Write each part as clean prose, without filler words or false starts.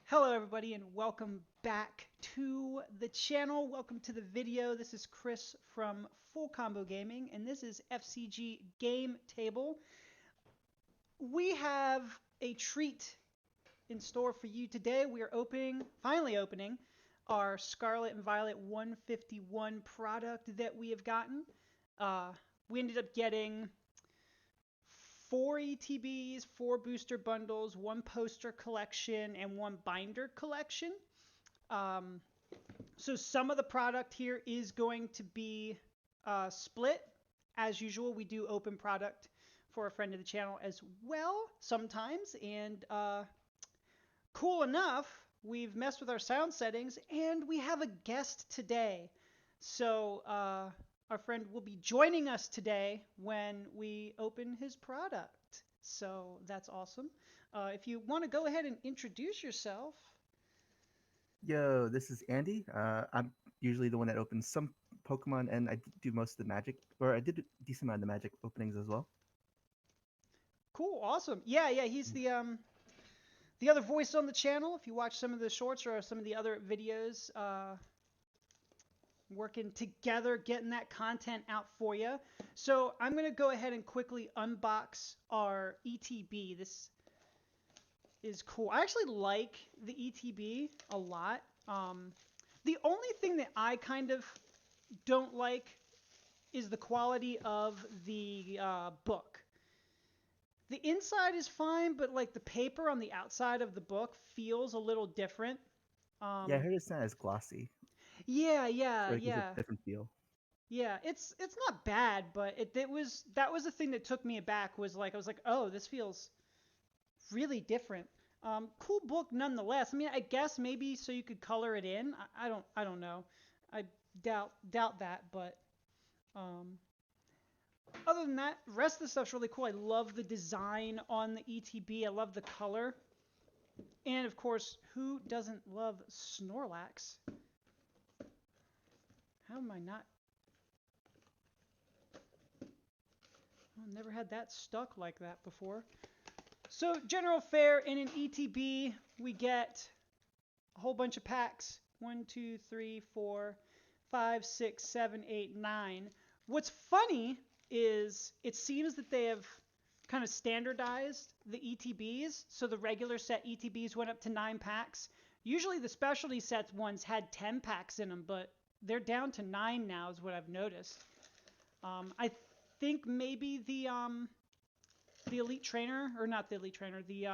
Hello everybody and welcome back to the channel. Welcome to the video. This is Chris from Full Combo Gaming and this is FCG Game Table. We have a treat in store for you today. We are finally opening our Scarlet and Violet 151 product that we have gotten. We ended up getting 4 ETBs, 4 booster bundles, 1 poster collection, and 1 binder collection. So some of the product here is going to be split. As usual, we do open product for a friend of the channel as well sometimes. And cool enough, we've messed with our sound settings and we have a guest today. So our friend will be joining us today when we open his product. So that's awesome. If you want to go ahead and introduce yourself. Yo, this is Andy. I'm usually the one that opens some Pokemon, and I do most of the Magic, or I did a decent amount of the Magic openings as well. Cool, awesome. Yeah, he's the other voice on the channel. If you watch some of the shorts or some of the other videos, working together, getting that content out for you. So I'm going to go ahead and quickly unbox our ETB. This is cool. I actually like the ETB a lot. The only thing that I kind of don't like is the quality of the book. The inside is fine, but like the paper on the outside of the book feels a little different. Yeah, I Um, heard it's not as glossy, yeah, so it gives a yeah. different feel. Yeah, it's not bad, but it was that was the thing that took me aback was like I was like, oh, this feels really different. Cool book nonetheless. I mean, I guess maybe so you could color it in. I don't know. I doubt that, but um, other than that, the rest of the stuff's really cool. I love the design on the ETB. I love the color, and of course, who doesn't love Snorlax? How am I not? I've never had that stuck like that before. So general fare in an ETB, we get a whole bunch of packs. 1, 2, 3, 4, 5, 6, 7, 8, 9. What's funny is it seems that they have kind of standardized the ETBs. So the regular set ETBs went up to 9 packs. Usually the specialty sets ones had 10 packs in them, but they're down to 9 now is what I've noticed. I think maybe the Elite Trainer, or not the Elite Trainer, the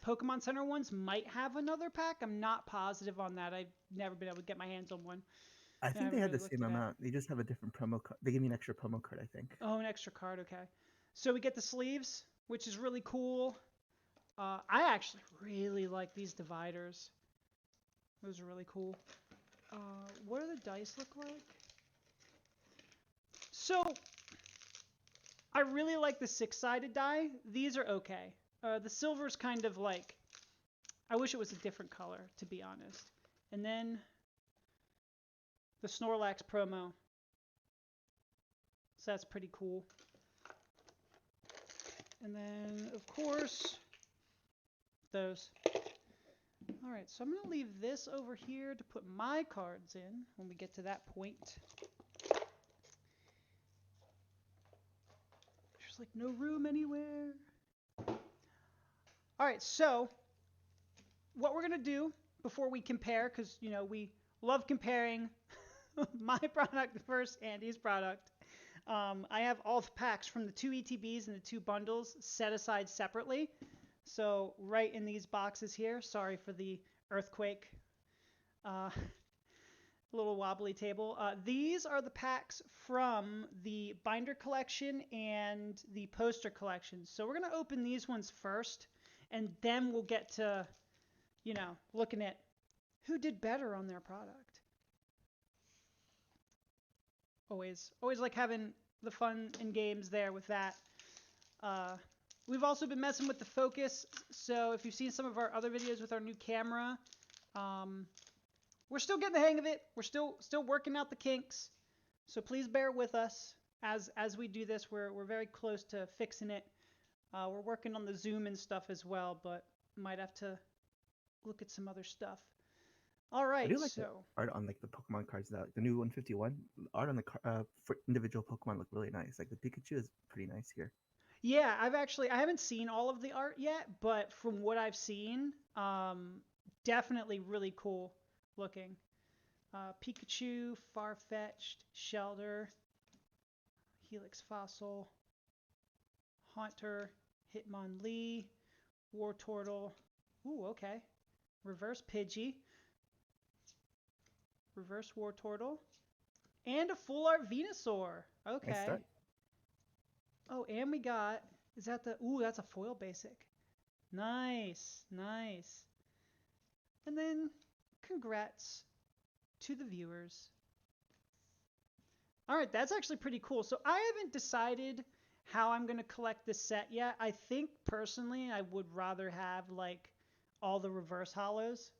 Pokemon Center ones might have another pack. I'm not positive on that. I've never been able to get my hands on one. I I think they haven't had really the looked same at that. amount. They just have a different promo card. They give me an extra promo card, I think. Oh, an extra card, okay. So we get the sleeves, which is really cool. I actually really like these dividers. Those are really cool. What do the dice look like? So I really like the 6-sided die. These are okay. The silver's kind of like, I wish it was a different color, to be honest. And then the Snorlax promo. So that's pretty cool. And then, of course, those. All right, so I'm going to leave this over here to put my cards in when we get to that point. There's like no room anywhere. All right, so what we're going to do before we compare, because, you know, we love comparing my product versus Andy's product. I have all the packs from the 2 ETBs and the 2 bundles set aside separately. So right in these boxes here, sorry for the earthquake, little wobbly table. These are the packs from the binder collection and the poster collection. So we're going to open these ones first, and then we'll get to, you know, looking at who did better on their product. Always like having the fun and games there with that. We've also been messing with the focus, so if you've seen some of our other videos with our new camera, we're still getting the hang of it. We're still working out the kinks, so please bear with us as we do this. We're very close to fixing it. We're working on the zoom and stuff as well, but might have to look at some other stuff. All I right, do like the so art on like the Pokemon cards now. Like the new 151 art on the for individual Pokemon look really nice. Like the Pikachu is pretty nice here. yeah, I haven't seen all of the art yet, but from what I've seen, definitely really cool looking. Pikachu, Farfetch'd, Shelter, Helix Fossil, Haunter, Hitmonlee, Wartortle. Ooh, okay. Reverse Pidgey, Reverse Wartortle, and a full art Venusaur. Nice Okay. start. Oh, and we got, is that the, ooh, that's a foil basic. Nice, nice. And then congrats to the viewers. All right, that's actually pretty cool. So I haven't decided how I'm going to collect this set yet. I think personally I would rather have like all the reverse hollows.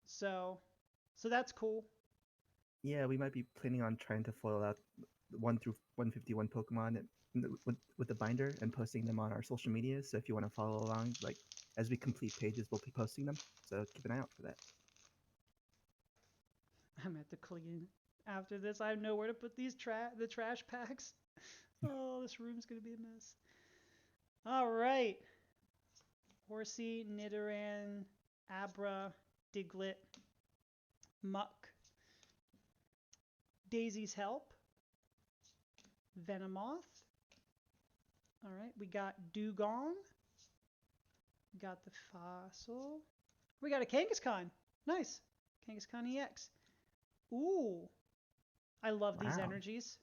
So that's cool. Yeah, we might be planning on trying to foil out 1 through 151 Pokemon with the binder and posting them on our social media. So if you want to follow along, like as we complete pages, we'll be posting them. So keep an eye out for that. I'm at the clean after this. I know where to put these the trash packs. Oh, this room's going to be a mess. All right. Horsey, Nidoran, Abra, Diglett, Muck, Daisy's Help, Venomoth. All right, we got Dugong. We got the Fossil. We got a Kangaskhan. Nice. Kangaskhan EX. Ooh. I love these Wow. energies.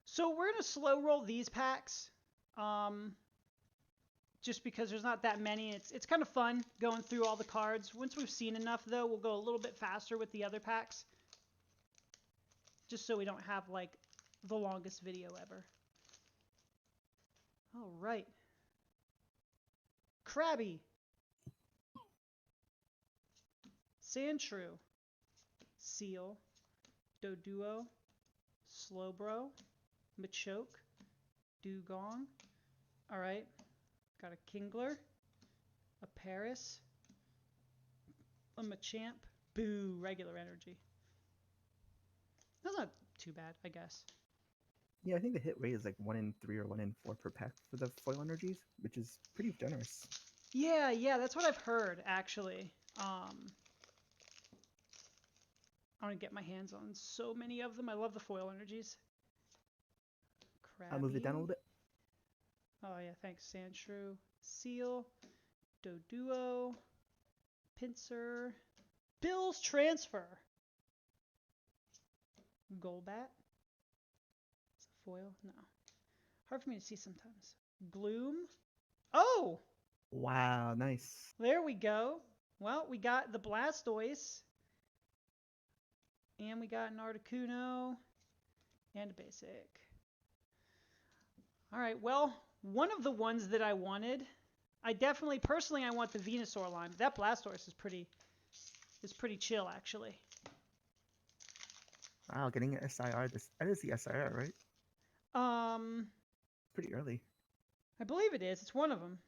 So we're going to slow roll these packs. Just because there's not that many. It's kind of fun going through all the cards. Once we've seen enough, though, we'll go a little bit faster with the other packs. Just so we don't have, like, the longest video ever. All right. Krabby. Sandshrew. Seal. Doduo. Slowbro. Machoke. Dugong. All right. Got a Kingler. A Paris. A Machamp. Boo. Regular energy. That's not too bad, I guess. Yeah, I think the hit rate is like 1 in 3 or 1 in 4 per pack for the foil energies, which is pretty generous. Yeah, that's what I've heard, actually. I want to get my hands on so many of them. I love the foil energies. Krabby. I'll move it down a little bit. Oh, yeah, thanks. Sandshrew. Seal. Doduo. Pinsir. Bill's Transfer. Golbat. Is it foil? No. Hard for me to see sometimes. Gloom. Oh! Wow, nice. There we go. Well, we got the Blastoise. And we got an Articuno. And a basic. All right, well, one of the ones that I wanted, I definitely, personally, I want the Venusaur line. But that Blastoise is pretty chill, actually. Wow, getting an SIR. That is the SIR, right? Pretty early. I believe it is. It's one of them.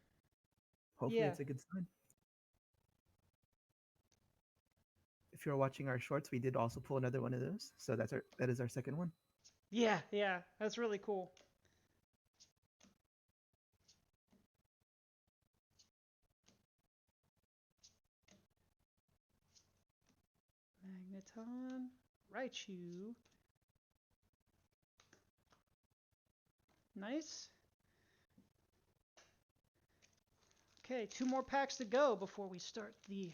Hopefully, Yeah. it's a good sign. If you're watching our shorts, we did also pull another one of those. So that is our second one. Yeah, that's really cool. Magneton, Raichu. Nice. Okay, 2 more packs to go before we start the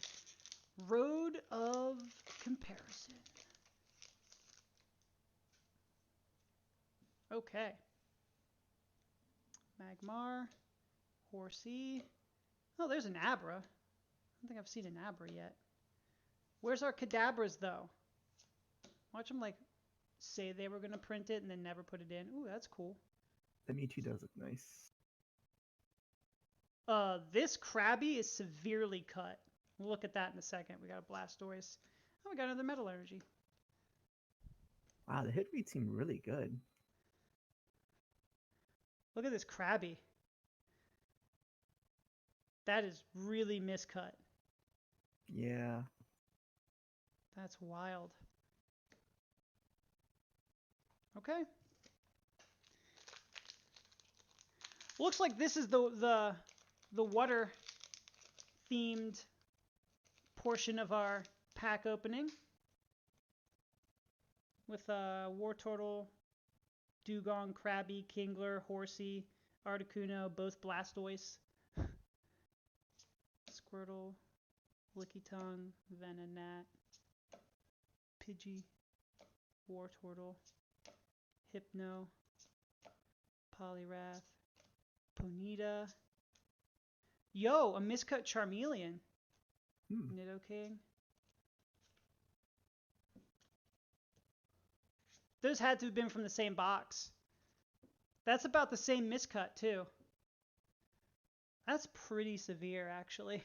road of comparison. Okay. Magmar, Horsey. Oh, there's an Abra. I don't think I've seen an Abra yet. Where's our Kadabras, though? Watch them, like, say they were going to print it and then never put it in. Ooh, that's cool. The Mewtwo does look nice. This Krabby is severely cut. We'll look at that in a second. We got a Blastoise. Oh, we got another Metal Energy. Wow, the hit rate seemed really good. Look at this Krabby. That is really miscut. Yeah. That's wild. Okay. Looks like this is the water themed portion of our pack opening with War Turtle, Dugong, Krabby, Kingler, Horsey, Articuno, both Blastoise, Squirtle, Lickitung, Venonat, Pidgey, War Turtle, Hypno, Poliwrath, Ponyta. Yo, a miscut Charmeleon. Nidoking. Those had to have been from the same box. That's about the same miscut, too. That's pretty severe, actually.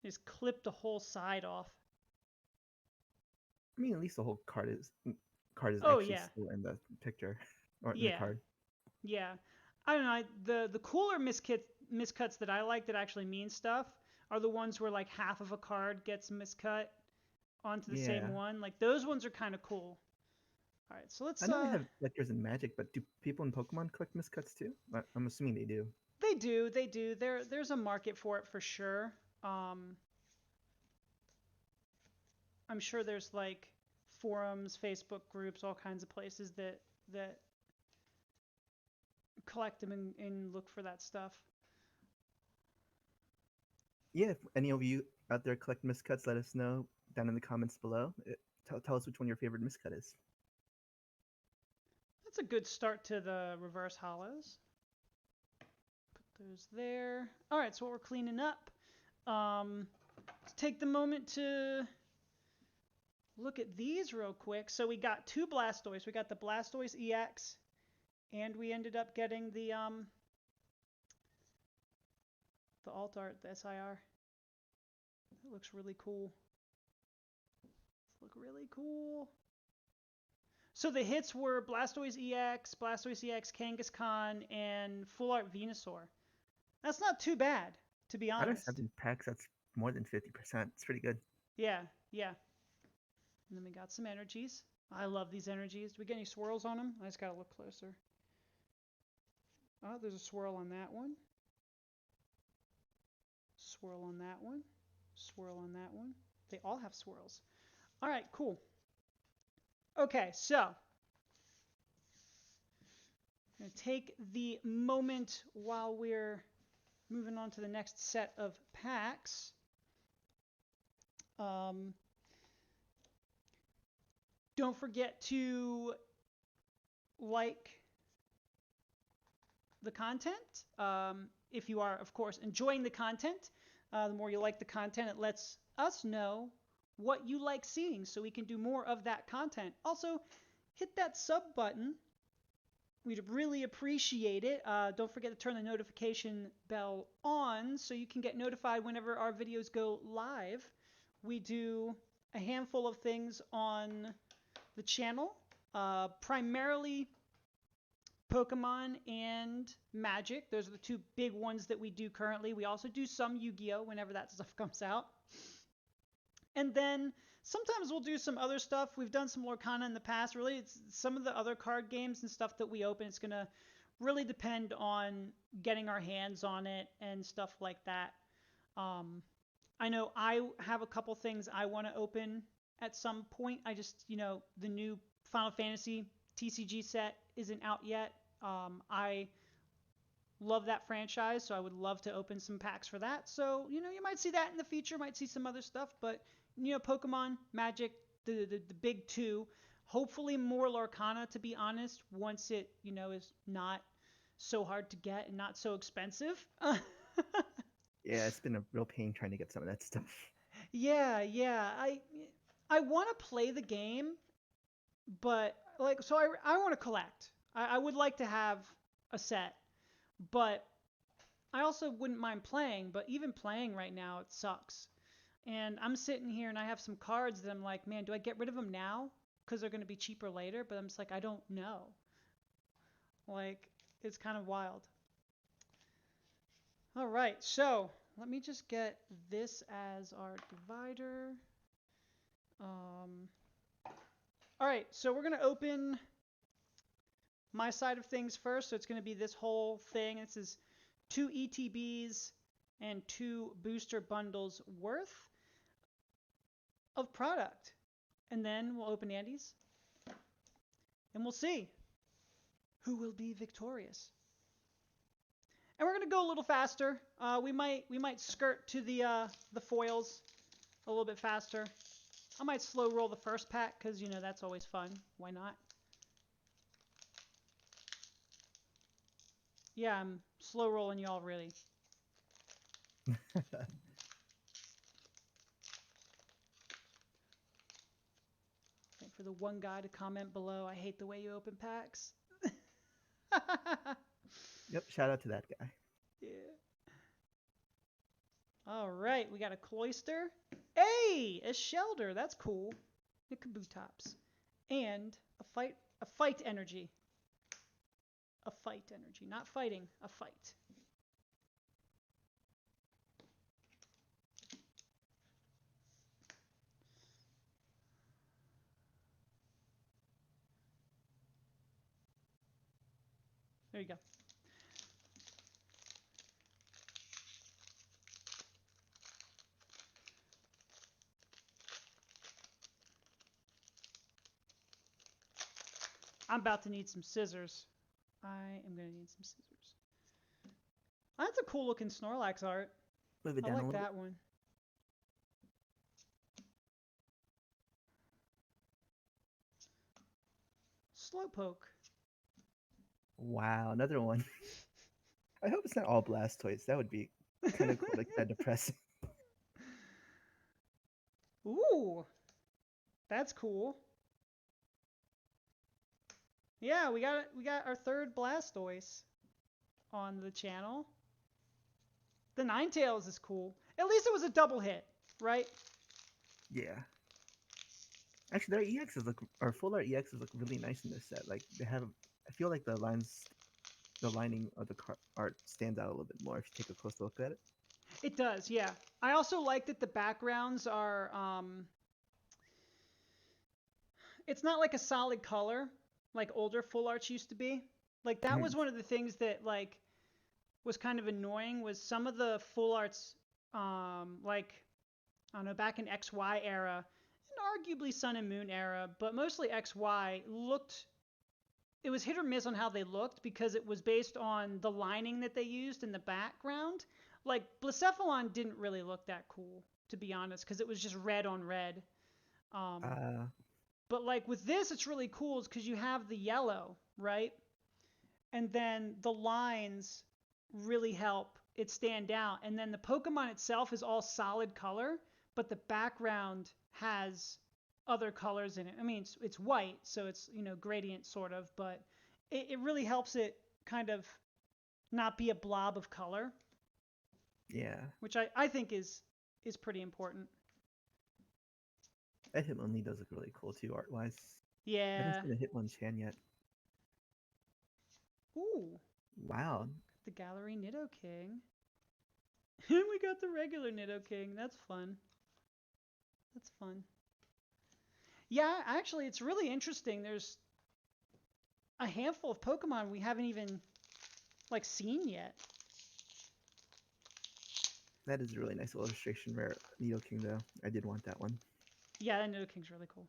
Just clipped the whole side off. I mean, at least the whole card is Oh, actually yeah. still in the picture or in the Yeah. card. Yeah. I don't know. The cooler miscuts that I like that actually mean stuff are the ones where like half of a card gets miscut onto the same one. Like those ones are kind of cool. All right, so let's I know they have collectors in Magic, but do people in Pokemon collect miscuts too? I'm assuming they do. They do. There's a market for it for sure. I'm sure there's like forums, Facebook groups, all kinds of places that collect them and look for that stuff. Yeah, if any of you out there collect miscuts, let us know down in the comments below. Tell us which one your favorite miscut is. That's a good start to the reverse hollows. Put those there. All right, so what we're cleaning up. Let's take the moment to look at these real quick. So we got two Blastoise. We got the Blastoise EX, and we ended up getting the alt art, the SIR. It looks really cool. Look really cool. So the hits were Blastoise EX, Kangaskhan, and Full Art Venusaur. That's not too bad, to be honest. Out of 7 packs, that's more than 50%. It's pretty good. Yeah. And then we got some energies. I love these energies. Do we get any swirls on them? I just gotta look closer. Oh, there's a swirl on that one. Swirl on that one. Swirl on that one. They all have swirls. All right, cool. Okay, so I'm going to take the moment while we're moving on to the next set of packs. Don't forget to like the content. If you are, of course, enjoying the content, the more you like the content, it lets us know what you like seeing so we can do more of that content. Also, hit that sub button. We'd really appreciate it. Don't forget to turn the notification bell on so you can get notified whenever our videos go live. We do a handful of things on the channel, primarily Pokemon and Magic. Those are the two big ones that we do currently. We also do some Yu-Gi-Oh! Whenever that stuff comes out. And then sometimes we'll do some other stuff. We've done some Lorcana in the past. Really, it's some of the other card games and stuff that we open. It's going to really depend on getting our hands on it and stuff like that. I know I have a couple things I want to open at some point. I just, the new Final Fantasy TCG set isn't out yet. I love that franchise, so I would love to open some packs for that. So, you might see that in the future, might see some other stuff, but, Pokemon, Magic, the big two. Hopefully more Lorcana, to be honest, once it, is not so hard to get and not so expensive. Yeah, it's been a real pain trying to get some of that stuff. Yeah. I want to play the game, but I want to collect. I would like to have a set, but I also wouldn't mind playing. But even playing right now, it sucks. And I'm sitting here and I have some cards that I'm like, man, do I get rid of them now because they're going to be cheaper later? But I'm just like, I don't know. Like, it's kind of wild. All right, so let me just get this as our divider. All right, so we're going to open my side of things first. So it's going to be this whole thing. This is 2 ETBs and 2 booster bundles worth of product. And then we'll open Andy's and we'll see who will be victorious. And we're going to go a little faster. We might skirt to the foils a little bit faster. I might slow roll the first pack because, you know, that's always fun. Why not? Yeah, I'm slow rolling y'all really. Wait for the one guy to comment below, I hate the way you open packs. Yep, shout out to that guy. Yeah. All right, we got a Cloister. Hey, a Shelter. That's cool. The Kabutops. And a fight energy. A fight energy. Not fighting, a fight. There you go. I'm about to need some scissors. I am going to need some scissors. That's a cool looking Snorlax art. Move it I down a like little that one. Slowpoke. Wow, another one. I hope it's not all Blastoise. That would be kind of cool, like that depressing. Ooh, that's cool. Yeah, we got our third Blastoise on the channel. The Ninetales is cool. At least it was a double hit, right? Yeah. Actually, their EXs look, or full art EXs look really nice in this set. Like they have, I feel like the lining of the art stands out a little bit more if you take a close look at it. It does, yeah. I also like that the backgrounds are, it's not like a solid color like older full arts used to be. Like that was one of the things that like was kind of annoying was some of the full arts, like I don't know, back in XY era, and arguably Sun and Moon era, but mostly XY looked. It was hit or miss on how they looked because it was based on the lining that they used in the background. Like Blacephalon didn't really look that cool, to be honest, because it was just red on red. Um, Uh, but like with this, it's really cool because you have the yellow, right? And then the lines really help it stand out. And then the Pokemon itself is all solid color, but the background has other colors in it. I mean, it's white, so it's, you know, gradient sort of, but it really helps it kind of not be a blob of color. yeah. Which I think is pretty important. That Hitmonlee does look really cool too, art wise. I haven't Yeah. seen a Hitmonchan yet. Ooh. Wow. The Gallery Nidoking. And we got the regular Nidoking. That's fun. That's fun. Yeah, actually, it's really interesting. There's a handful of Pokemon we haven't even like seen yet. That is a really nice illustration rare Nidoking though. I did want that one. Yeah, that Nidoking's really cool.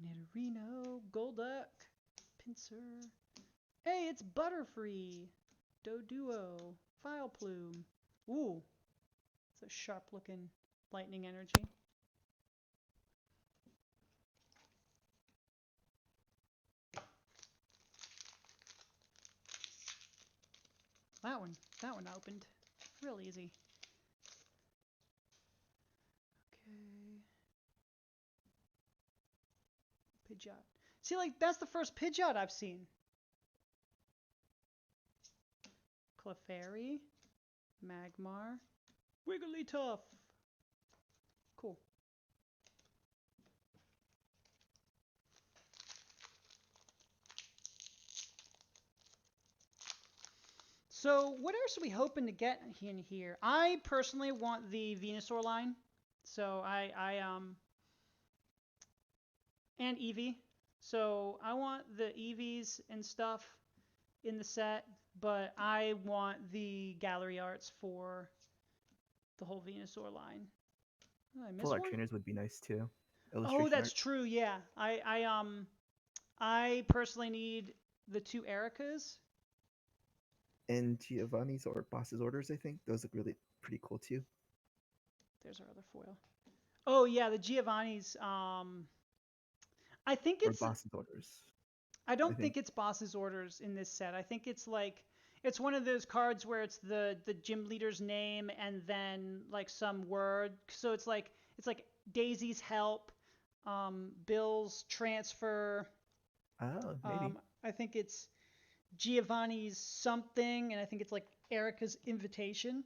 Nidorino, Golduck, Pinsir. Hey, it's Butterfree. Doduo, Vileplume. Ooh, it's a sharp looking lightning energy. That one opened real easy. Okay. Pidgeot. See, like, that's the first Pidgeot I've seen. Clefairy, Magmar, Wigglytuff. Cool. So what else are we hoping to get in here? I personally want the Venusaur line. So and Eevee. So I want the Eevees and stuff in the set, but I want the gallery arts for the whole Venusaur line. Did I miss Full art one? trainers would be nice too. Oh, Illustration that's art. true. Yeah, I personally need the 2 Ericas. And Giovanni's or Boss's Orders, I think. Those look really pretty cool too. There's our other foil. Oh yeah, the Giovanni's. I think Or it's. Boss's Orders, I I don't think. think it's Boss's Orders in this set. I think it's like it's one of those cards where it's the gym leader's name and then like some word. So it's like Daisy's help, Bill's transfer. Oh, maybe. I think it's Giovanni's something, and I think it's like Erica's invitation.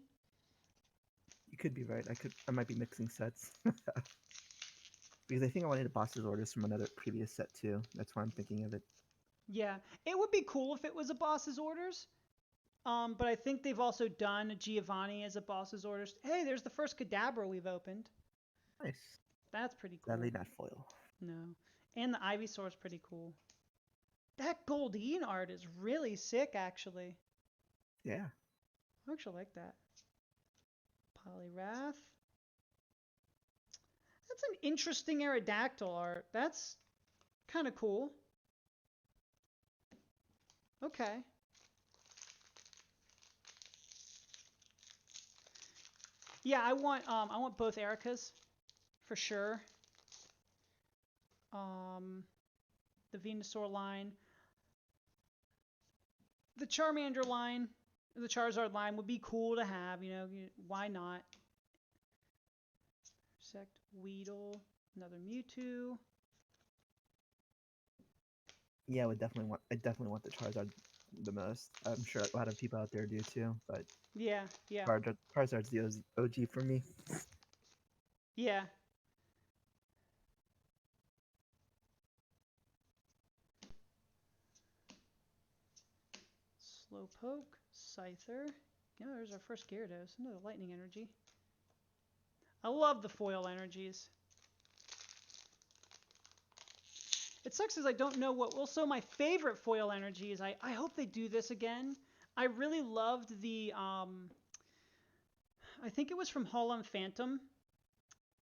You could be right. I might be mixing sets. Because I think I wanted Boss's Orders from another previous set too. That's why I'm thinking of it. Yeah, it would be cool if it was a Boss's Orders. But I think they've also done Giovanni as a Boss's Orders. Hey, there's the first Kadabra we've opened. Nice. That's pretty cool. Sadly not foil. No. And the Ivysaur's pretty cool. That Goldeen art is really sick, actually. Yeah. I actually like that. Polyrath. That's an interesting Aerodactyl art. That's kind of cool. Okay. Yeah, I want both Ericas for sure. The Venusaur line, the Charmander line, the Charizard line would be cool to have. Why not? Sect Weedle, another Mewtwo. Yeah, I definitely want the Charizard the most. I'm sure a lot of people out there do too, but Yeah, yeah, Charizard's the OG for me. yeah. Slowpoke, Scyther. Yeah, there's our first Gyarados. Another Lightning Energy. I love the foil energies. It sucks as I don't know what. Well, so my favorite foil energy is I hope they do this again. I really loved the I think it was from Holland Phantom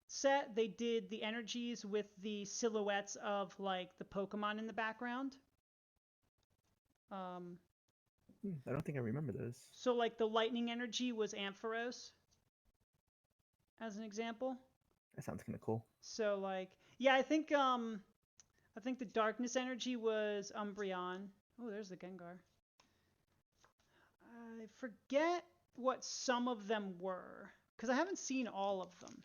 set. They did the energies with the silhouettes of like the Pokemon in the background. I don't think I remember those. So like the lightning energy was Ampharos, as an example. That sounds kind of cool. So like yeah, I think the darkness energy was Umbreon. Oh, there's the Gengar. I forget what some of them were because I haven't seen all of them.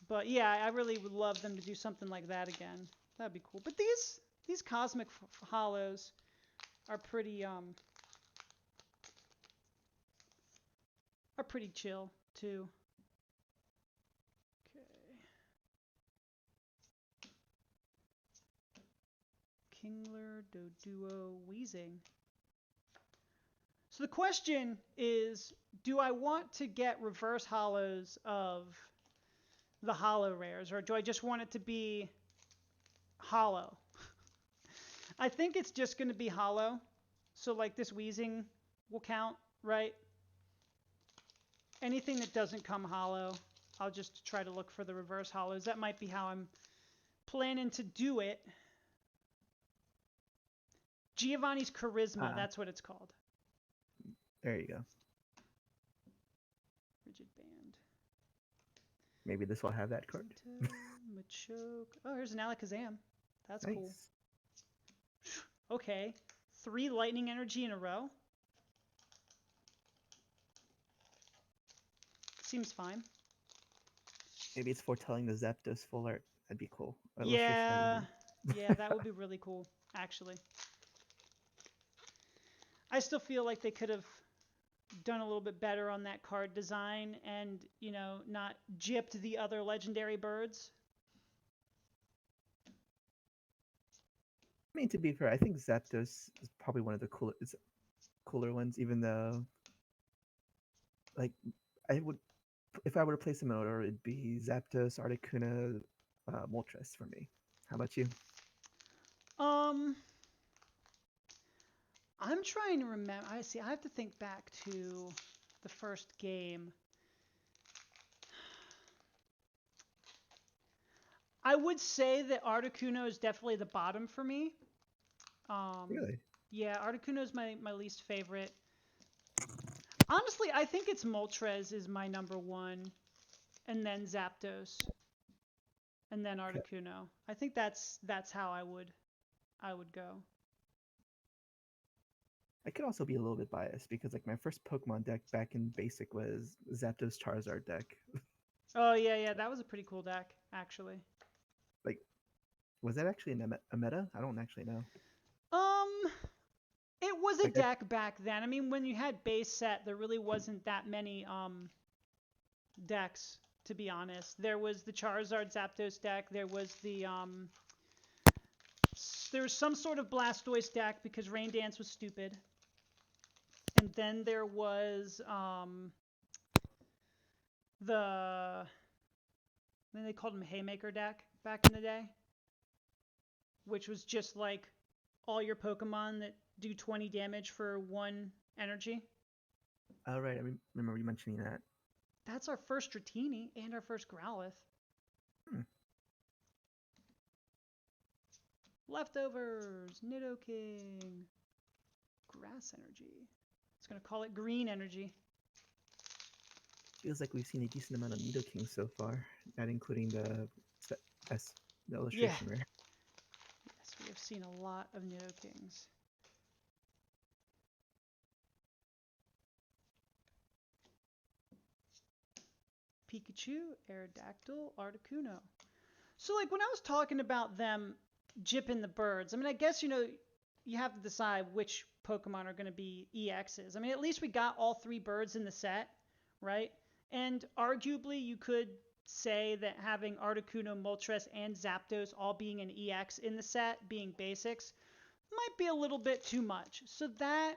But yeah, I really would love them to do something like that again. That'd be cool. But these cosmic hollows are pretty chill too. Okay. Kingler, Doduo, Weezing. So the question is, do I want to get reverse hollows of the hollow rares, or do I just want it to be hollow? I think it's just going to be hollow. So like this Weezing will count, right? Anything that doesn't come hollow, I'll just try to look for the reverse hollows. That might be how I'm planning to do it. Giovanni's Charisma, that's what it's called. There you go. Rigid Band. Maybe this will have that card. Machoke. Oh, here's an Alakazam. That's nice. Cool. Okay. 3 lightning energy in a row. Seems fine. Maybe it's foretelling the Zapdos full art. That'd be cool. Yeah. Yeah, that would be really cool, actually. I still feel like they could have done a little bit better on that card design and, not gypped the other legendary birds. I mean, to be fair, I think Zapdos is probably one of the coolest. cooler ones, even though like I would if I were to place them in order, it'd be Zapdos, Articuno, Moltres for me. How about you? Um, I'm trying to remember. I see. I have to think back to the first game. I would say that Articuno is definitely the bottom for me. Um, Really? yeah, Articuno is my least favorite. Honestly, I think it's Moltres is my number one, and then Zapdos, and then Okay. Articuno. I think that's how I would go. I could also be a little bit biased because like my first Pokemon deck back in Basic was Zapdos Charizard deck. Oh yeah, yeah, that was a pretty cool deck actually. Like, was that actually a meta? I don't actually know. Um, it was a Like, I, deck back then. I mean, when you had base set, there really wasn't that many decks, to be honest. There was the Charizard Zapdos deck. There was some sort of Blastoise deck because Rain Dance was stupid. And then there was the then they called him Haymaker deck back in the day, which was just like all your Pokemon that do 20 damage for 1 energy. oh right, remember you mentioning that. That's our first Dratini and our first Growlithe. Hmm. Leftovers, Nidoking, Grass Energy. It's going to call it Green Energy. Feels like we've seen a decent amount of Nidoking so far, not including S, the Yeah, illustration rare. yes, we have seen a lot of Nidokings. Pikachu, Aerodactyl, Articuno. So, like, when I was talking about them jipping the birds, I mean, I guess, you have to decide which Pokemon are going to be EXs. I mean, at least we got all 3 birds in the set, right? And arguably, you could say that having Articuno, Moltres, and Zapdos all being an EX in the set, being basics, might be a little bit too much. So that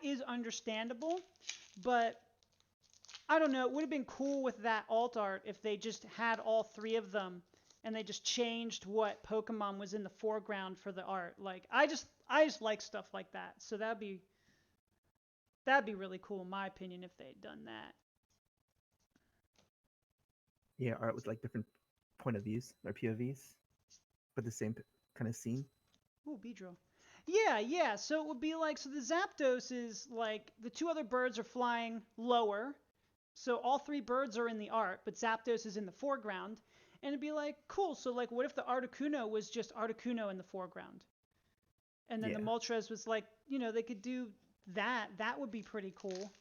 is understandable, but I don't know. It would have been cool with that alt art if they just had all 3 of them and they just changed what Pokemon was in the foreground for the art. Like I just like stuff like that. So that'd be really cool in my opinion if they had done that. Yeah, art with like different point of views or POVs, but the same kind of scene. Ooh, Beedrill. Yeah, yeah. So it would be like so the Zapdos is like the 2 other birds are flying lower. So all 3 birds are in the art, but Zapdos is in the foreground. And it'd be like, cool. So like, what if the Articuno was just Articuno in the foreground? And then the Yeah, Moltres was like, they could do that. That would be pretty cool.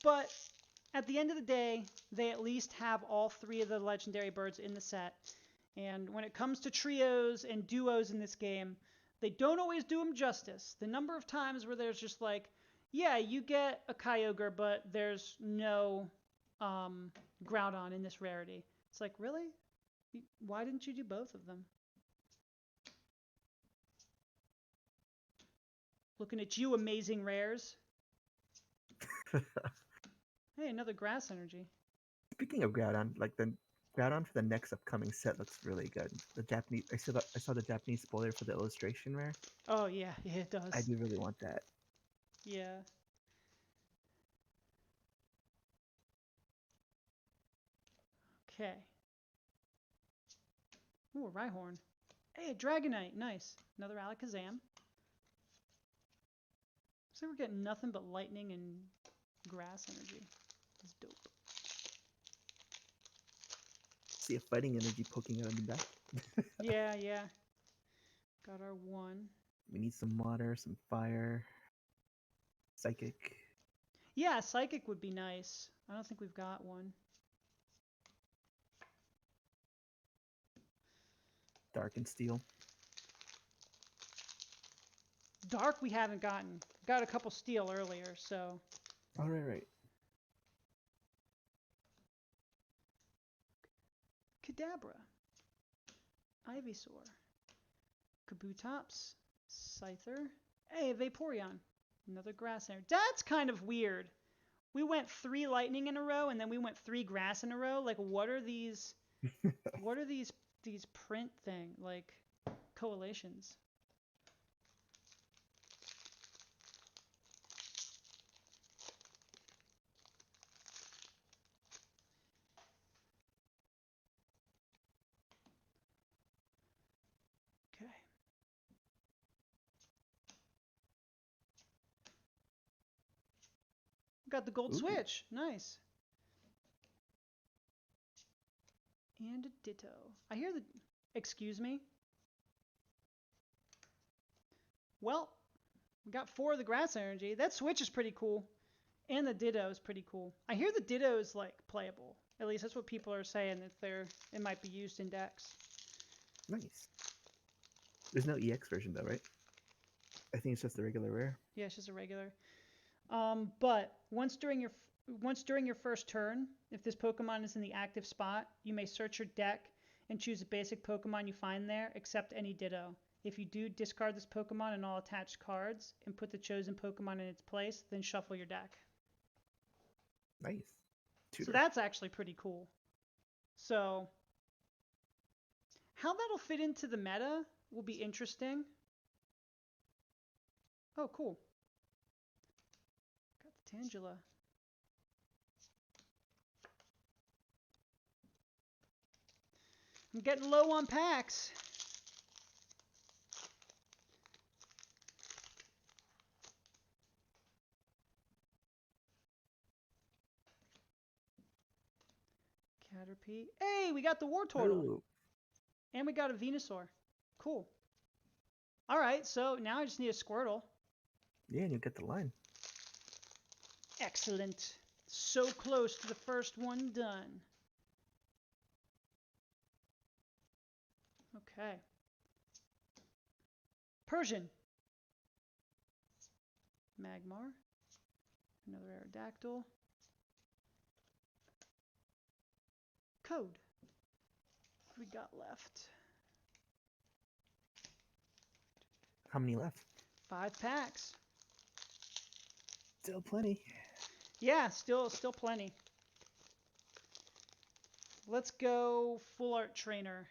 But at the end of the day, they at least have all 3 of the legendary birds in the set. And when it comes to trios and duos in this game, they don't always do them justice. The number of times where there's just like, yeah, you get a Kyogre, but there's no Groudon in this rarity. It's like, really? Why didn't you do both of them? Looking at you, amazing rares. Hey, another grass energy. speaking of Groudon, like the Groudon for the next upcoming set looks really good. The Japanese, I saw the Japanese spoiler for the illustration rare. Oh, yeah, yeah, it I does. do really want that. Yeah. Okay. Ooh, a Rhyhorn. Hey, a Dragonite. Nice. Another Alakazam. So we're getting nothing but lightning and grass energy. That's dope. See a fighting energy poking out of the back. Yeah, yeah. Got our 1. We need some water, some fire, psychic, Yeah, Psychic would be nice. I don't think we've got one. dark, and steel. Dark we haven't gotten. Got a couple steel earlier, so. Oh, right. Kadabra. Ivysaur. Kabutops. Scyther. Hey, Vaporeon. Another grass energy. That's kind of weird. We went 3 lightning in a row, and then we went 3 grass in a row. Like, what are these? What are these print thing like coalitions? Okay. Got the gold Ooh. switch. Nice. And a ditto. I hear the... Excuse me? Well, we got 4 of the grass energy. That switch is pretty cool. And the ditto is pretty cool. I hear the ditto is, like, playable. At least that's what people are saying, that it might be used in decks. Nice. There's no EX version though, right? I think it's just the regular rare. Yeah, it's just a regular. But once during your first turn, if this Pokemon is in the active spot, you may search your deck and choose a basic Pokemon you find there, except any Ditto. If you do, discard this Pokemon and all attached cards, and put the chosen Pokemon in its place, then shuffle your deck. Nice. Tutor. So that's actually pretty cool. So how that'll fit into the meta will be interesting. Oh, cool. Got the Tangela. I'm getting low on packs. Caterpie. Hey, we got the Wartortle. Oh. And we got a Venusaur. Cool. All right, so now I just need a Squirtle. Yeah, and you get the line. Excellent. So close to the first one done. Okay. Persian. Magmar. Another Aerodactyl. Code. What we got left? How many left? 5 packs. Still plenty. Yeah, still plenty. Let's go full art trainer.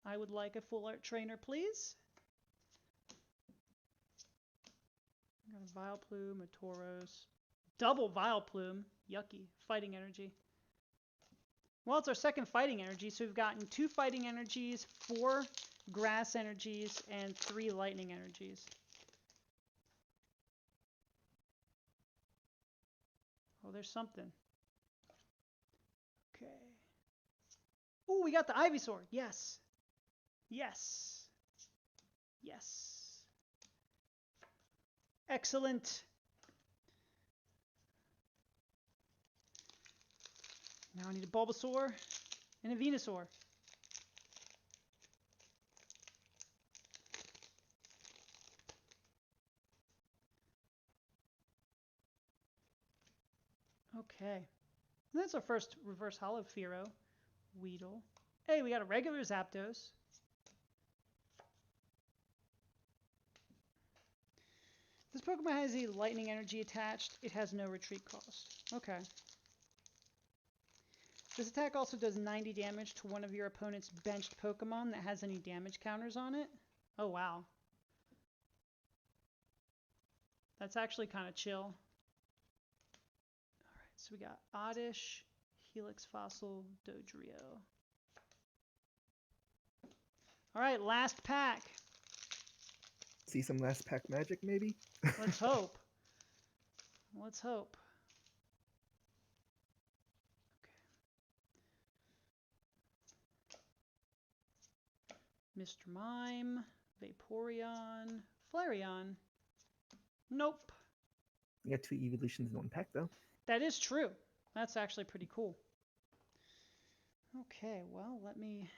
I would like a full art trainer, please. Got a Vileplume, a Tauros. Double Vileplume. Yucky. Fighting energy. Well, it's our second fighting energy, so we've gotten 2 fighting energies, 4 grass energies, and 3 lightning energies. Oh, there's something. Okay. Oh, we got the Ivysaur. Yes. Yes. Yes. Excellent. Now I need a Bulbasaur and a Venusaur. Okay. That's our first reverse holo Fearow. Weedle. Hey, we got a regular Zapdos. This Pokemon has a lightning energy attached. It has no retreat cost. Okay. This attack also does 90 damage to one of your opponent's benched Pokemon that has any damage counters on it. Oh, wow. That's actually kind of chill. Alright, so we got Oddish, Helix Fossil, Dodrio. Alright, last pack. See some last pack magic, maybe? Let's hope. Let's hope. Okay. Mr. Mime, Vaporeon, Flareon. Nope. You got 2 evolutions in 1 pack, though. That is true. That's actually pretty cool. Okay, well, let me...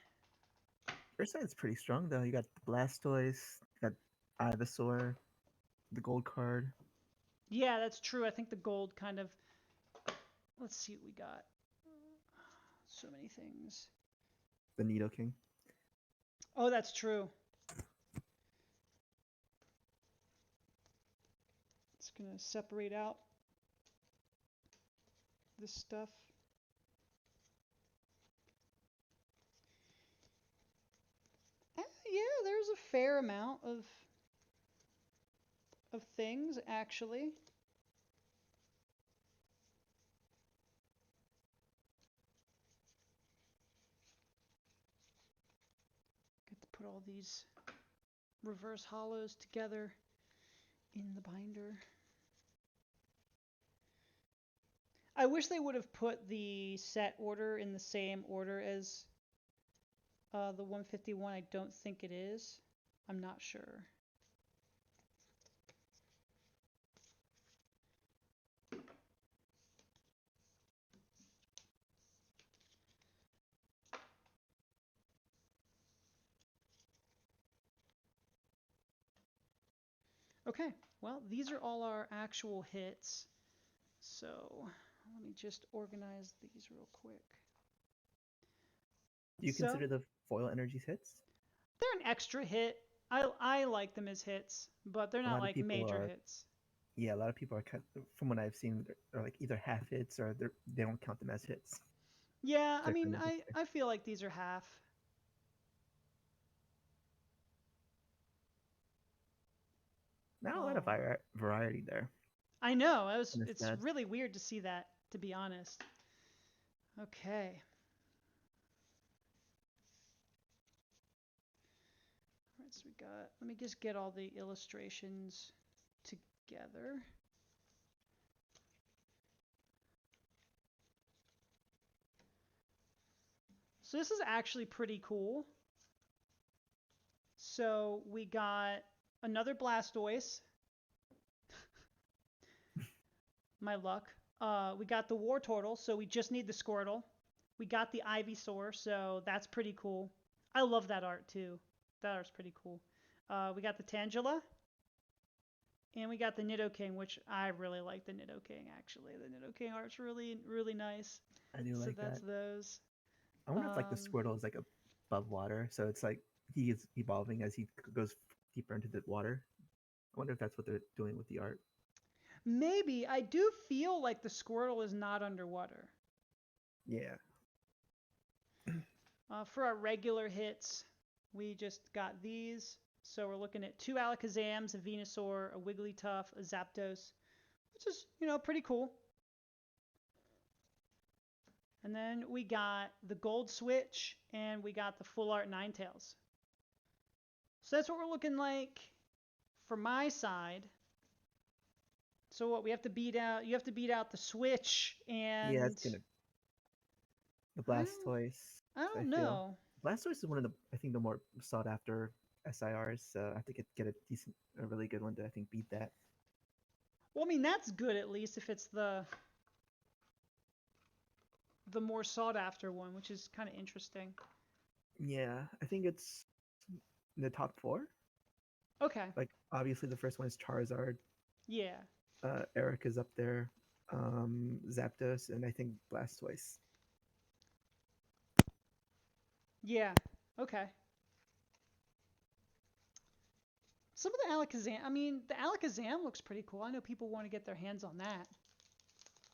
Your side's pretty strong, though. You got Blastoise, you got Ivysaur, the gold card. Yeah, that's true. I think the gold kind of... Let's see what we got. So many things. The Nidoking. Oh, that's true. Just gonna separate out this stuff. Yeah, there's a fair amount of things actually. Get to put all these reverse hollows together in the binder. I wish they would have put the set order in the same order as the 151. I don't think it is. I'm not sure. Okay, well, these are all our actual hits. So let me just organize these real quick. Do you consider the foil energies hits? They're an extra hit. I like them as hits, but they're A not lot of like people major are. hits. Yeah, a lot of people are from what I've seen, they're like either half hits or they don't count them as hits. Yeah, I They're mean, kind of I feel like these are half. Not a lot of variety there. I know. It's Sad. really weird to see that, to be honest. Okay. All right, so let me just get all the illustrations together. So this is actually pretty cool. So we got another Blastoise. My luck. We got the Wartortle, so we just need the Squirtle. We got the Ivysaur, so that's pretty cool. I love that art too. That art's pretty cool. We got the Tangela. And we got the Nidoking, which I really like the Nidoking, actually. The Nidoking art's really, really nice. I do like that. So that's that. those. I wonder if like the Squirtle is like above water, so it's like he is evolving as he goes deeper into the water. I wonder if that's what they're doing with the art. Maybe. I do feel like the Squirtle is not underwater. Yeah. For our regular hits, we just got these. So we're looking at 2 Alakazams, a Venusaur, a Wigglytuff, a Zapdos, which is, pretty cool. And then we got the Gold Switch, and we got the Full Art Ninetales. So that's what we're looking like for my side. So what we have to beat out? You have to beat out the Switch and Yeah, it's gonna the Blastoise. I don't know. Blastoise is one of the I think the more sought after SIRs. So I have to get a really good one to I think beat that. Well, I mean that's good at least if it's the more sought after one, which is kind of interesting. Yeah, I think it's in the top 4. Okay. Like obviously the first one is Charizard. Yeah. Eric is up there. Zapdos and I think Blastoise. Yeah. Okay. Some of the Alakazam, the Alakazam looks pretty cool. I know people want to get their hands on that.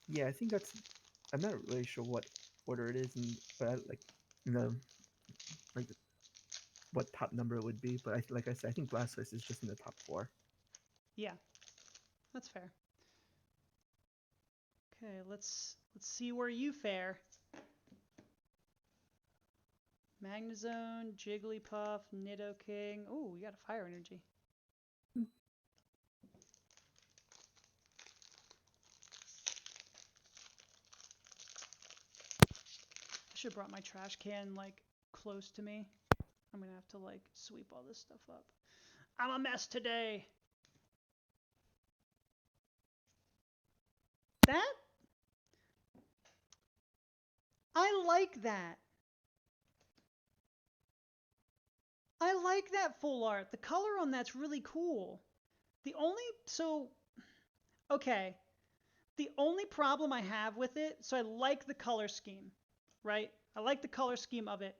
Yeah, I think that's. I'm not really sure what order it is, but what top number it would be. But like I said, I think Blastoise is just in the top 4. Yeah, that's fair. Okay, let's see where you fare. Magnezone, Jigglypuff, Nidoking. Oh, we got a Fire Energy. I should have brought my trash can like close to me. I'm gonna have to like sweep all this stuff up. I'm a mess today. That? I like that. I like that full art. The color on that's really cool. Okay. The only problem I have with it, so I like the color scheme, right? I like the color scheme of it.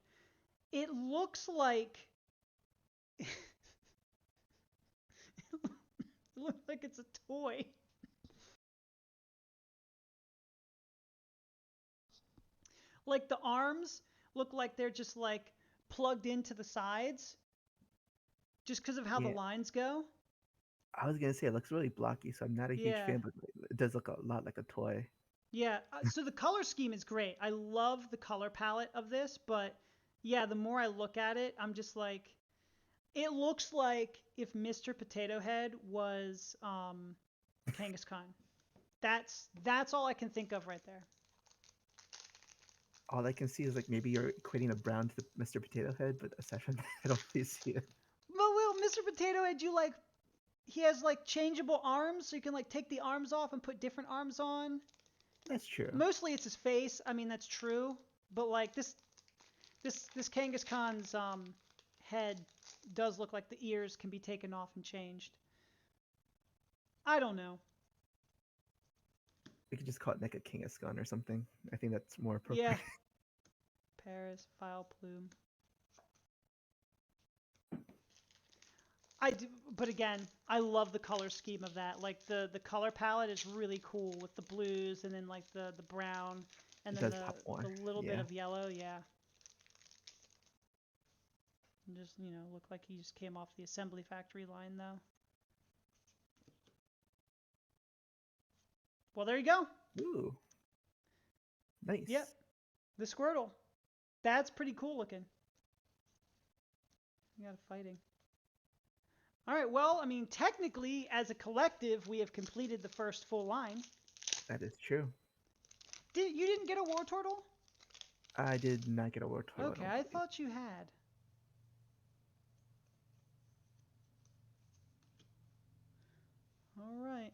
It looks like it looks like it's a toy. Like the arms look like they're just like plugged into the sides just because of how the Yeah, lines go. I was gonna say it looks really blocky, so I'm not a huge Yeah. fan, but it does look a lot like a toy. Yeah. So the color scheme is great. I love the color palette of this, but yeah, the more I look at it, I'm just like, it looks like if Mr. Potato Head was Kangaskhan. Khan. That's all I can think of right there. All I can see is like maybe you're equating a brown to the Mr. Potato Head, but aside from that, I don't really see it. Well, Mr. Potato Head, you like he has like changeable arms, so you can like take the arms off and put different arms on. That's true. Mostly it's his face. I mean, that's true, but like this Kangaskhan's Khan's head does look like the ears can be taken off and changed. I don't know. We could just call it Mecha Kangaskhan or something. I think that's more Yeah, appropriate. Paris Vile Plume. I do, but again, I love the color scheme of that. Like the color palette is really cool with the blues and then like the brown and It then does pop the more. little bit Yeah. of yellow. Yeah, and just look like he just came off the assembly factory line though. Well, there you go. Ooh, Yep, nice. the Squirtle. That's pretty cool looking. We got a fighting. All right. Well, I mean, technically, as a collective, we have completed the first full line. That is true. You didn't get a War Turtle? I did not get a word total, I Okay, don't I believe. thought you had. All right.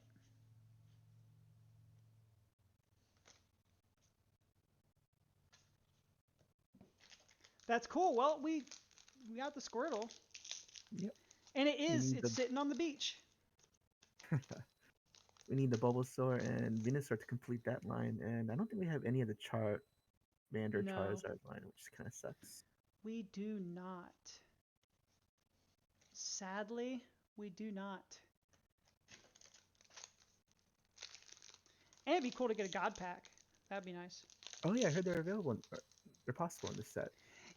That's cool. Well, we got the Squirtle, Yep. and We need it's the sitting on the beach. we need the Bulbasaur and Venusaur to complete that line, and I don't think we have any of the Charmander No, Charizard line, which kind of sucks. we do not. Sadly, we do not. And it'd be cool to get a God Pack. That'd be nice. Oh yeah, I heard they're available. They're possible in this set.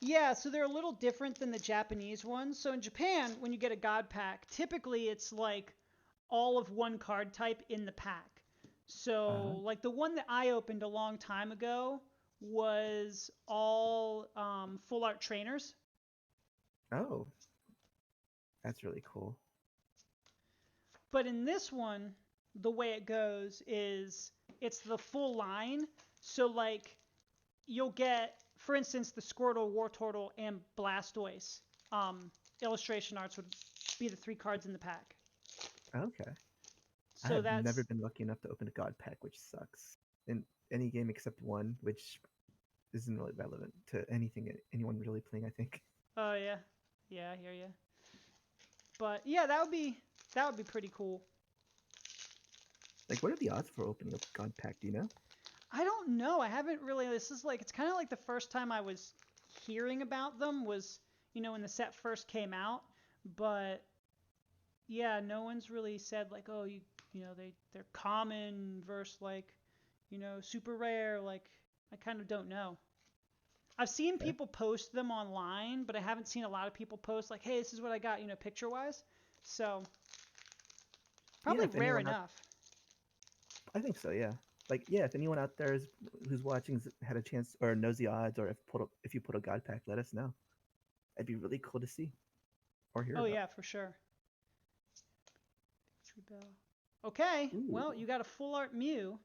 Yeah, so they're a little different than the Japanese ones. So in Japan, when you get a God Pack, typically it's like all of one card type in the pack. Uh, So like the one that I opened a long time ago was all full art trainers. oh, that's really cool. But in this one, the way it goes is it's the full line. So like you'll get, for instance, the Squirtle, Wartortle, and Blastoise illustration arts would be the 3 cards in the pack. Okay. I So have never that's been lucky enough to open a God Pack, which sucks. In any game except one, which isn't really relevant to anything anyone really playing, I think. oh yeah, yeah, I hear you. But yeah, that would be pretty cool. Like, what are the odds for opening a God Pack? Do you know? I don't know. I haven't really. This is like it's kind of like the first time I was hearing about them was when the set first came out. But yeah, no one's really said like, oh, they're common versus like, super rare. Like I kind of don't know. I've seen Fair. people post them online, but I haven't seen a lot of people post like, hey, this is what I got, picture wise. So Yeah, probably if rare anyone out, enough. I think so. Yeah. Like, yeah, if anyone out there who's watching had a chance or knows the odds, or if you put a God Pack, let us know. It'd be really cool to see or hear Oh about. yeah, for sure. Victory Bell. Okay, Ooh, well, you got a full art Mew.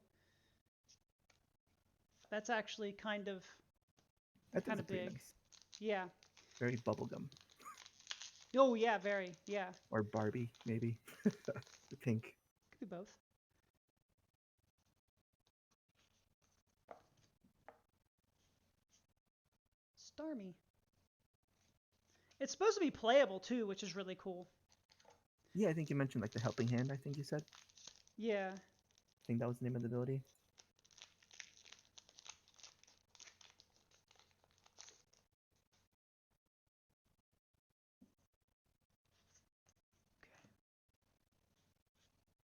That's actually that does kind of look pretty big. nice. Yeah. Very bubblegum Oh yeah, very. Yeah. or Barbie, maybe. The pink. Could be both. Starmie. It's supposed to be playable too, which is really cool. Yeah, I think you mentioned like the helping hand. I think you said. Yeah. I think that was the name of the ability.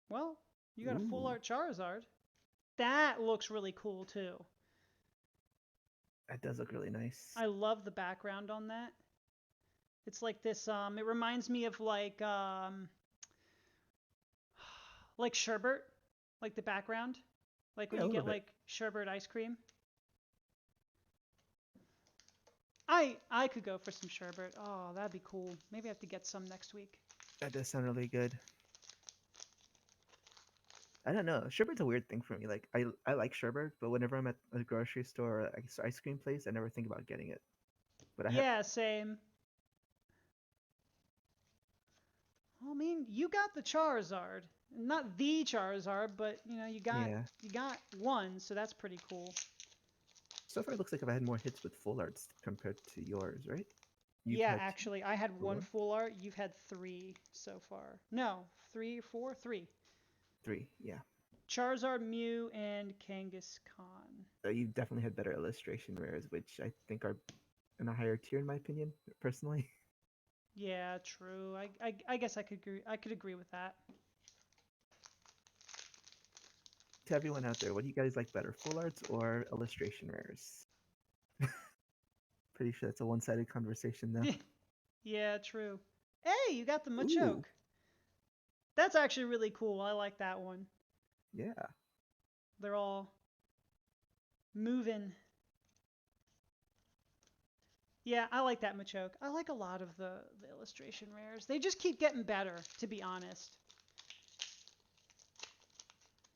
Well, you got a full Ooh, art Charizard. That looks really cool too. That does look really nice. I love the background on that. It's like this. It reminds me of like sherbet, like the background, like when Yeah, a you little get bit. like sherbet ice cream. I could go for some sherbet. Oh, that'd be cool. Maybe I have to get some next week. That does sound really good. I don't know. Sherbet's a weird thing for me. Like I like sherbet, but whenever I'm at a grocery store or ice cream place, I never think about getting it. But I have Yeah, same. Well, I mean, you got the Charizard. Not the Charizard, but you know, yeah. you got one, so that's pretty cool. So far, it looks like I've had more hits with full arts compared to yours, right? You've Yeah, had two actually, I had full one art? full art. You've had three so far. No, three, four, three. Three, yeah. Charizard, Mew, and Kangaskhan. So you've definitely had better illustration rares, which I think are in a higher tier in my opinion, personally. Yeah, true. I guess I could agree with that. To everyone out there, what do you guys like better, full arts or illustration rares? Pretty sure that's a one-sided conversation though. Yeah, true. Hey, you got the Ooh, Machoke. That's actually really cool. I like that one. yeah. They're all moving. Yeah, I like that Machoke. I like a lot of the illustration rares. They just keep getting better, to be honest.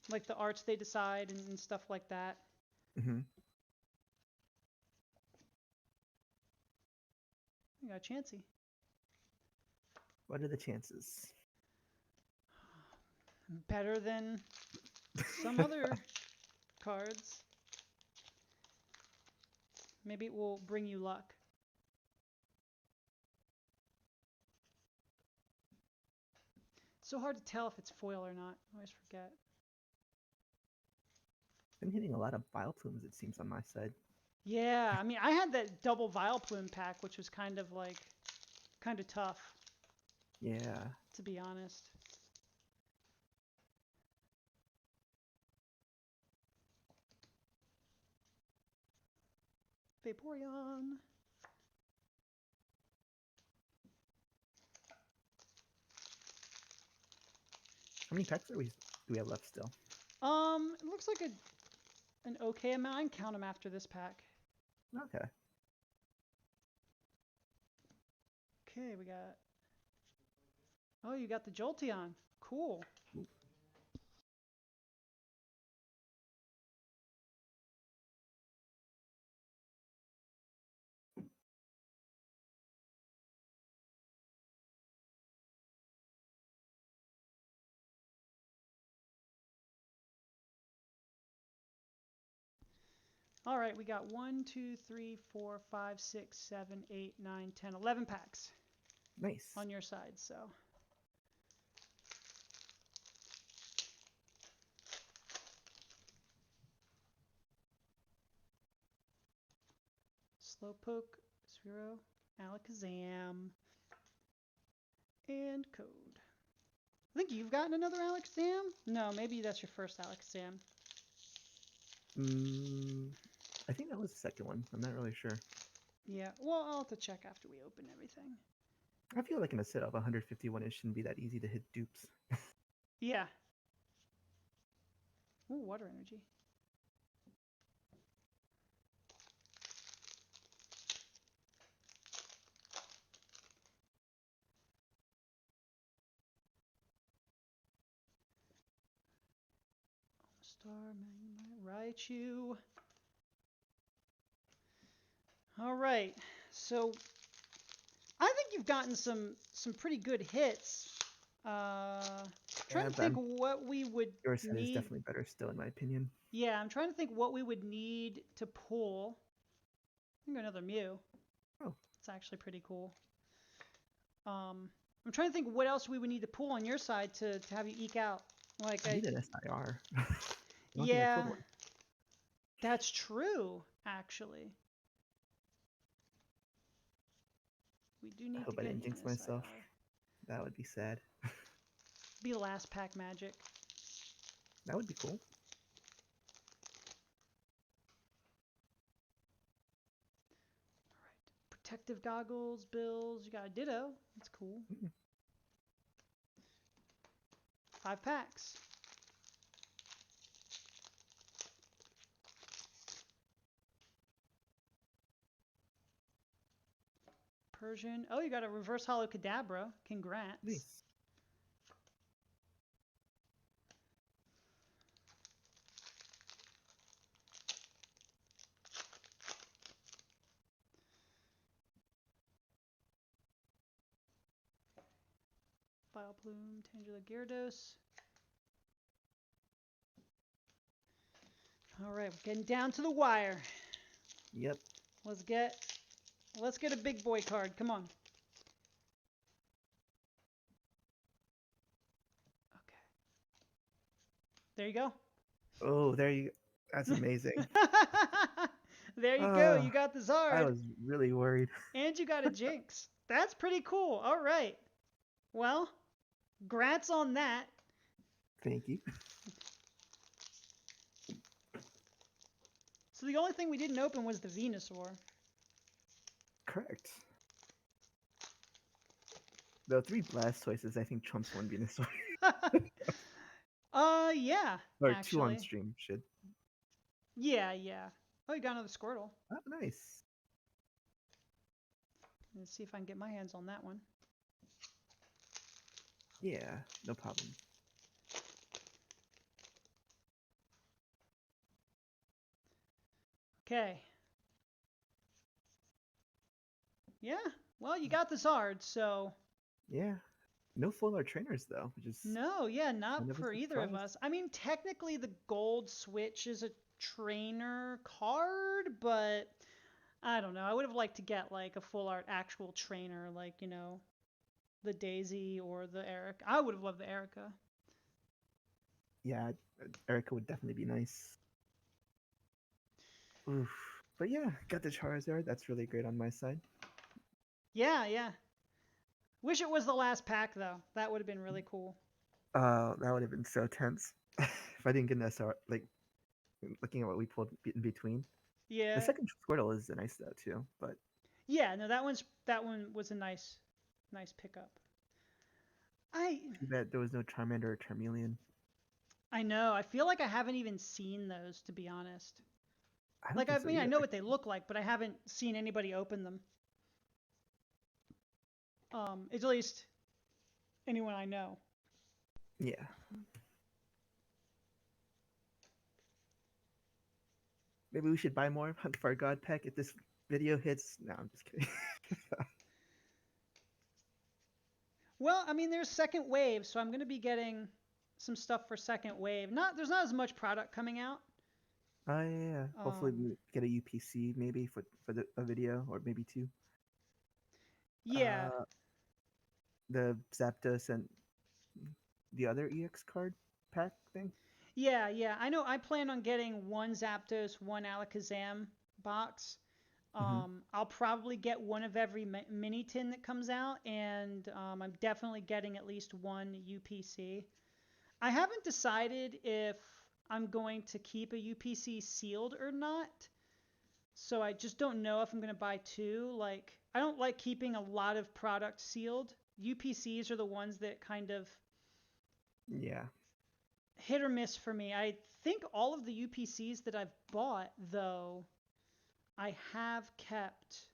Like the arts they decide and stuff like that. Hmm. We got Chansey. What are the chances? Better than some other cards. Maybe it will bring you luck. It's so hard to tell if it's foil or not. I always forget. I'm hitting a lot of bile plumes, it seems, on my side. Yeah, I mean, I had that double Vileplume pack, which was kind of tough, Yeah. to be honest. Vaporeon. How many packs do we have left still? It looks like an okay amount. I can count them after this pack. Okay. Okay, we got. Oh, you got the Jolteon. Cool. Ooh. All right, we got 1, 2, 3, 4, 5, 6, 7, 8, 9, 10, 11 packs Nice. on your side. So Slowpoke, Sphero, Alakazam, and Code. I think you've gotten another Alakazam? No, maybe that's your first Alakazam. I think that was the second one. I'm not really sure. Yeah, well, I'll have to check after we open everything. I feel like in a set of 151, it shouldn't be that easy to hit dupes. Yeah. Ooh, water energy. Star, Magnemite, Raichu. All right, so I think you've gotten some pretty good hits. Trying Yeah, to but think what we would your set is need. definitely better still, in my opinion. Yeah, I'm trying to think what we would need to pull. I think another Mew. Oh, It's actually pretty cool. I'm trying to think what else we would need to pull on your side to have you eke out. Like I I, need an SIR. I don't think I yeah, pulled one. that's true. Actually, we do I need to hope I get didn't you jinx an myself. SIR. That would be sad. Be last pack magic. That would be cool. Protective goggles, bills. You got a Ditto. That's cool. 5 packs. Persian. Oh, you got a reverse holo Kadabra. Congrats. Nice. File Plume, Tangela Gyarados. All right, we're getting down to the wire. Yep. Let's get a big boy card. Come on. Okay. There you go. Oh, there you. That's amazing. There you go. You got the I Zard. was really worried. And you got a Jinx. That's pretty cool. All right. Well, grats on that. Thank you. So the only thing we didn't open was the Venusaur. Correct. The 3 Blastoises, I think, trumps 1 Venusaur. Yeah. Or actually. 2 on stream should. Yeah. Oh, you got another Squirtle. Oh, nice. Let's see if I can get my hands on that one. Yeah, no problem. Okay. Yeah. Well, you got the Zard, so. Yeah. No full art trainers though, which is No, yeah, not kind of a for either of surprise. us. I mean, technically the Gold Switch is a trainer card, but I don't know. I would have liked to get like a full art actual trainer, like, you know, the Daisy or the Eric. I would have loved the Erica. Yeah, Erica would definitely be nice. Oof. But yeah, got the Charizard. That's really great on my side. Yeah. Wish it was the last pack though. That would have been really cool. That would have been so tense if I didn't get an SR. Like looking at what we pulled in between. Yeah. The second Squirtle is nice though too, but Yeah, no, that one was a nice pickup. too bad there was no Charmander or Charmeleon. I know. I feel like I haven't even seen those, to be honest. I Like, think so I either. know what they look like, but I haven't seen anybody open them. At least anyone I know. Yeah. Maybe we should buy more Hunt for a God pack if this video hits. No, I'm just kidding. Well, I mean, there's second wave, so I'm going to be getting some stuff for second wave. There's not as much product coming out. Oh yeah. Hopefully we get a UPC maybe for a video or maybe 2. Yeah. The Zapdos and the other EX card pack thing. Yeah. I know I plan on getting 1 Zapdos, 1 Alakazam box. I'll probably get one of every mini tin that comes out, and I'm definitely getting at least 1 UPC. I haven't decided if I'm going to keep a UPC sealed or not, so I just don't know if I'm going to buy 2. Like, I don't like keeping a lot of product sealed. UPCs are the ones that kind of hit or miss for me. I think all of the UPCs that I've bought, though, I have kept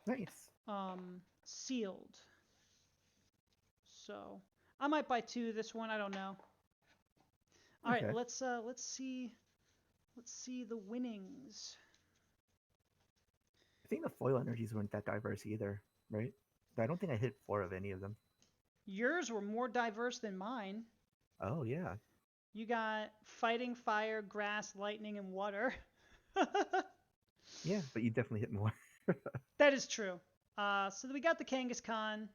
nice sealed. So I might buy 2 this one. I don't know. All right, let's see the winnings. I think the foil energies weren't that diverse either, right? I don't think I hit 4 of any of them. Yours were more diverse than mine. Oh yeah. You got fighting, fire, grass, lightning, and water. Yeah, but you definitely hit more. That is true. So we got the Kangaskhan.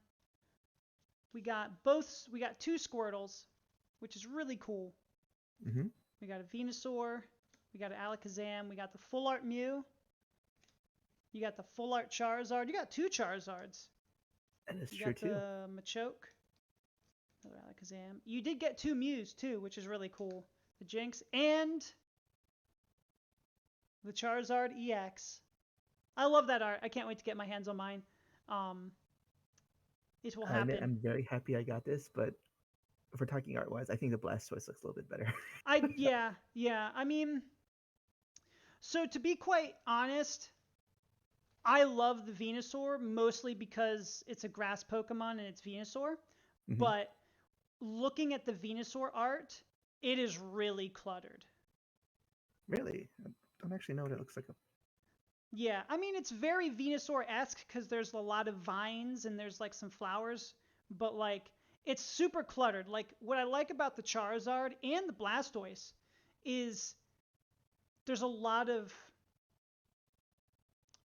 We got 2 Squirtles, which is really cool. We got a Venusaur. We got an Alakazam. We got the full art Mew. You got the full art Charizard. You got 2 Charizards. That is true too. You got the Machoke. Another Alakazam. You did get 2 Mews too, which is really cool. The Jinx and the Charizard EX. I love that art. I can't wait to get my hands on mine. Um, it will I admit happen. I'm very happy I got this, but if we're talking art wise, I think the Blastoise looks a little bit better. Yeah. I mean, so to be quite honest, I love the Venusaur mostly because it's a grass Pokemon and it's Venusaur. Hmm. But looking at the Venusaur art, it is really cluttered. Really, I don't actually know what it looks like. Yeah, I mean it's very Venusaur-esque because there's a lot of vines and there's like some flowers, but like it's super cluttered. Like what I like about the Charizard and the Blastoise is there's a lot of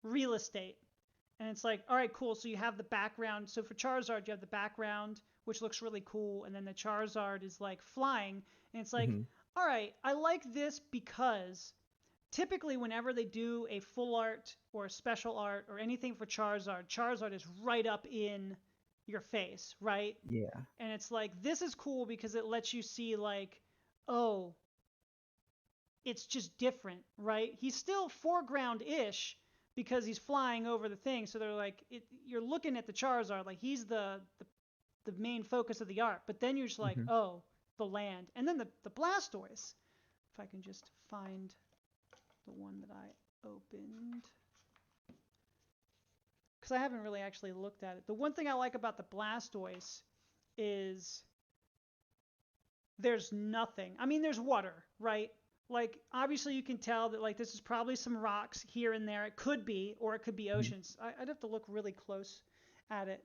real estate. And it's like, all right, cool. So you have the background. So for Charizard, you have the background, which looks really cool, and then the Charizard is like flying, and it's like, Hmm. all right, I like this because typically whenever they do a full art or a special art or anything for Charizard, Charizard is right up in your face, right? Yeah. And it's like this is cool because it lets you see like, oh, it's just different, right? He's still foreground-ish because he's flying over the thing. So they're like, you're looking at the Charizard like he's the main focus of the art. But then you're just like, Hmm. oh, the land, and then the Blastoise. If I can just find the one that I opened, because I haven't really actually looked at it. The one thing I like about the Blastoise is there's nothing. I mean, there's water, right? Like obviously you can tell that like this is probably some rocks here and there. It could be, or it could be Hmm. oceans. I'd have to look really close at it.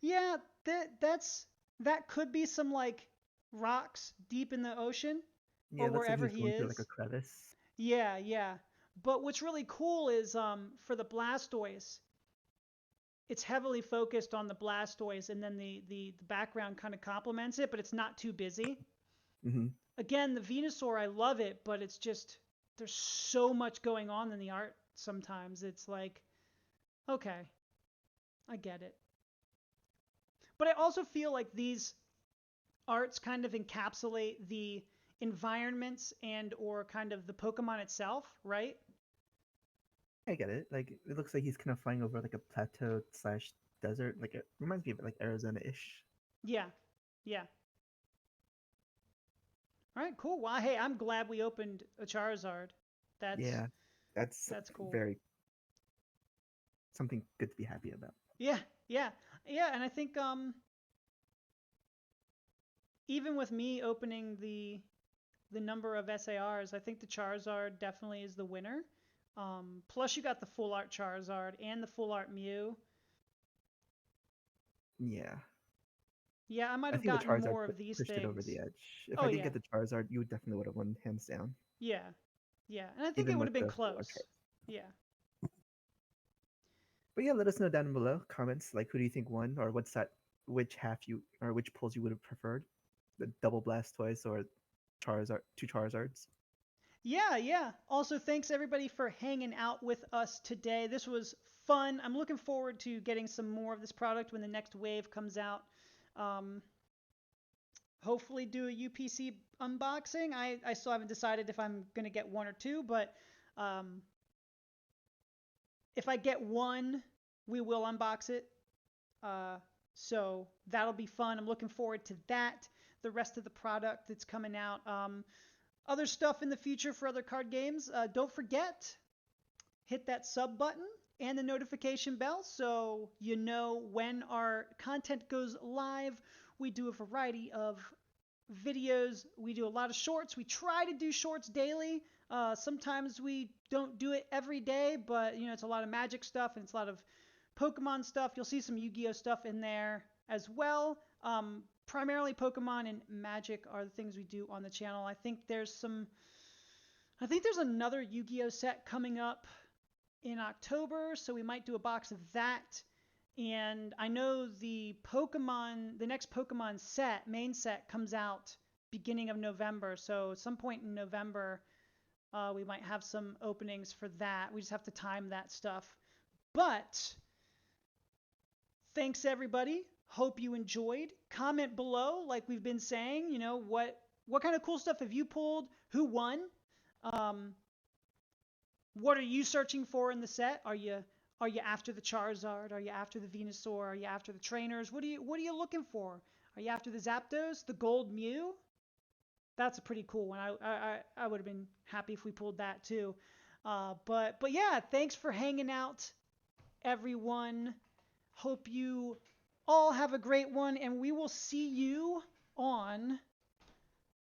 Yeah, that could be some like rocks deep in the ocean Yeah, or it looks like wherever he's he going through like a is. crevice. Yeah. But what's really cool is for the Blastoise, it's heavily focused on the Blastoise, and then the background kind of complements it, but it's not too busy. Hmm. Again, the Venusaur, I love it, but it's just there's so much going on in the art. Sometimes it's like, okay, I get it, but I also feel like these arts kind of encapsulate the environments and or kind of the Pokemon itself, right? I get it. Like it looks like he's kind of flying over like a plateau slash desert. Like it reminds me of like Arizona-ish. Yeah, yeah. All right, cool. Well, hey, I'm glad we opened a Charizard. That's Yeah, that's that's cool. very something good to be happy about. Yeah, yeah, yeah. And I think even with me opening the number of SARs, I think the Charizard definitely is the winner. Plus, you got the full art Charizard and the full art Mew. Yeah, Yeah, I might I have think the gotten Charizard more of these pushed it over the things. edge. If Oh I didn't yeah, get the Charizard, you definitely would have won hands down, yeah, yeah. And I think it even would with have been the full art close. chart. Yeah. But yeah, let us know down below comments like who do you think won, or what's that, which half you or which pulls you would have preferred, the double blast twice or Charizard, two Charizards. Yeah. Also, thanks everybody for hanging out with us today. This was fun. I'm looking forward to getting some more of this product when the next wave comes out. Um, Hopefully, do a UPC unboxing. I still haven't decided if I'm going to get one or two, but um, if I get one, we will unbox it. Uh, so that'll be fun. I'm looking forward to that. The rest of the product that's coming out. Other stuff in the future for other card games. Don't forget, hit that sub button and the notification bell so you know when our content goes live. We do a variety of videos. We do a lot of shorts. We try to do shorts daily. Sometimes we don't do it every day, but it's a lot of Magic stuff and it's a lot of Pokemon stuff. You'll see some Yu-Gi-Oh stuff in there as well. Primarily Pokemon and Magic are the things we do on the channel. I think there's another Yu-Gi-Oh set coming up in October, so we might do a box of that. And I know the next Pokemon set, main set, comes out beginning of November. So at some point in November, we might have some openings for that. We just have to time that stuff. But thanks everybody. Hope you enjoyed. Comment below, like we've been saying. What kind of cool stuff have you pulled? Who won? Um, What are you searching for in the set? Are you after the Charizard? Are you after the Venusaur? Are you after the trainers? What are you looking for? Are you after the Zapdos? The Gold Mew? That's a pretty cool one. I would have been happy if we pulled that too. But yeah, thanks for hanging out, everyone. Hope you all have a great one, and we will see you on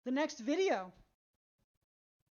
the next video.